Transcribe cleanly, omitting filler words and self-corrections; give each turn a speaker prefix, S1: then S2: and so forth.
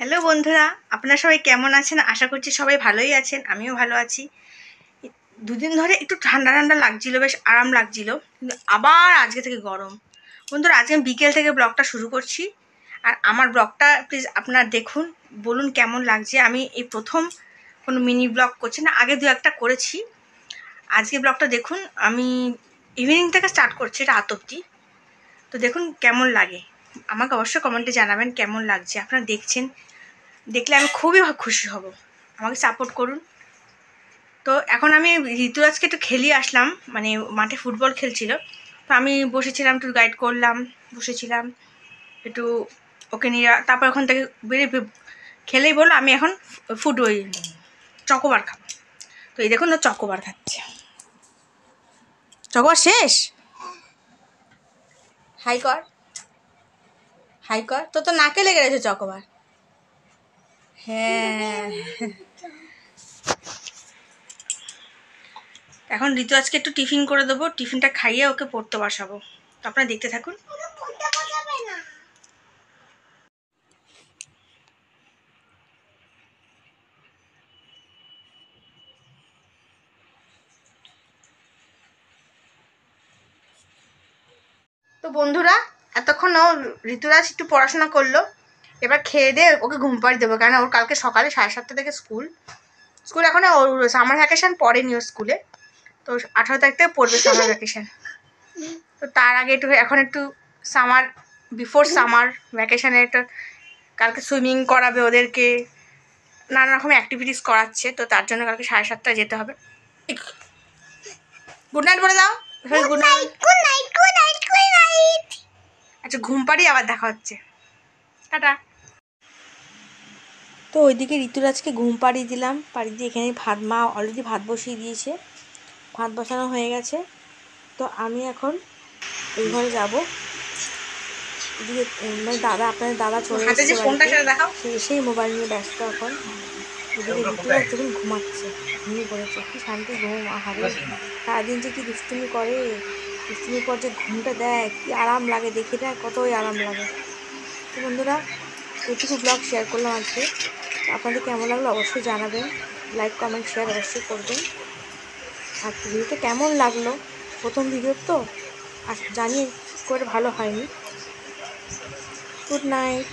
S1: Hello বন্ধুরা, আপনারা সবাই কেমন আছেন? আশা করছি সবাই ভালোই আছেন, আমিও ভালো আছি। দুদিন ধরে একটু ঠান্ডা ঠান্ডা লাগছিল, বেশ আরাম লাগছিল, কিন্তু আবার আজকে থেকে গরম। বন্ধুরা, আজকে আমি বিকেল থেকে ব্লগটা শুরু করছি। আর আমার ব্লগটা প্লিজ আপনারা দেখুন, বলুন কেমন লাগছে। আমি এই প্রথম কোনো মিনি ব্লগ করছি না, আগে দু একটা করেছি। আজকে ব্লগটা দেখুন, আমি ইভিনিং থেকে স্টার্ট করছি, এটা রাত অবধি। তো দেখুন কেমন লাগে, আমাকে অবশ্যই কমেন্টে জানাবেন কেমন লাগছে। আপনারা দেখছেন, দেখলে আমি খুবই খুশি হব, আমাকে সাপোর্ট করুন। তো এখন আমি ঋতুরাজকে একটু খেলিয়ে আসলাম, মানে মাঠে ফুটবল খেলছিল, তো আমি বসেছিলাম, একটু গাইড করলাম, বসেছিলাম একটু ওকে নিয়ে। তারপর ওখান থেকে বেরিয়ে খেলেই বললো আমি এখন ওই চকোবার খাবো। তো এই দেখুন, ও চকোবার খাচ্ছে। চকোবার শেষ। হাই কর, হাই কর। তো নাকে লেগে গেছে চকোবার। হ্যাঁ, এখন ঋতুরাজকে একটু টিফিন করে দেবো, টিফিনটা খাইয়ে ওকে পড়তে বসাবো। তো আপনারা দেখতে থাকুন। তো বন্ধুরা, এতক্ষণ ও ঋতুরাজ একটু পড়াশোনা করলো, এবার খেয়ে দিয়ে ওকে ঘুম পাড়িয়ে দেবো, কারণ ওর কালকে সকালে 7:30 থেকে স্কুল। এখন ওর সামার ভ্যাকেশন পড়েনি ওর স্কুলে, তো 18 তারিখ থেকে পড়বে সামার ভ্যাকেশন। তো তার আগে এখন একটু সামার, বিফোর সামার ভ্যাকেশানে একটা কালকে সুইমিং করাবে ওদেরকে, নানা রকম অ্যাক্টিভিটিস করাচ্ছে। তো তার জন্য কালকে 7:30টায় যেতে হবে। গুড নাইট বলে দাও। Good night, good night, good night, good night. আচ্ছা, ঘুম পাড়িয়ে আবার দেখা হচ্ছে, টাটা। তো ওইদিকে ঋতুরাজকে ঘুম পাড়িয়ে দিলাম, পাড়িয়ে দিয়ে এখানে মা অলরেডি ভাত বসিয়ে দিয়েছে, ভাত বসানো হয়ে গেছে। তো আমি এখন ওই ঘরে যাবো। এদিকে মানে আপনাদের দাদা চলে এসেছে বাড়িতে, সে এসেই মোবাইল নিয়ে ব্যস্ত এখন। এদিকে ঋতুরাজ দেখুন ঘুমাচ্ছে, ঘুমিয়ে পড়েছে, কি শান্তি ঘুম। আহারে, সারাদিন যে কি দুষ্টুমি করে, দুষ্টুমির পর যে ঘুমটা দেয়, কি আরাম লাগে, দেখে দেয় কতই আরাম লাগে। তো বন্ধুরা, এইটুকু ব্লগ শেয়ার করলাম আজকে। আপনাদের কেমন লাগলো অবশ্যই জানাবেন, লাইক কমেন্ট শেয়ার অবশ্যই করবেন। আর ভিডিওটা কেমন লাগলো, প্রথম ভিডিও তো, আর জানিয়ে করে ভালো হয়নি। Good night.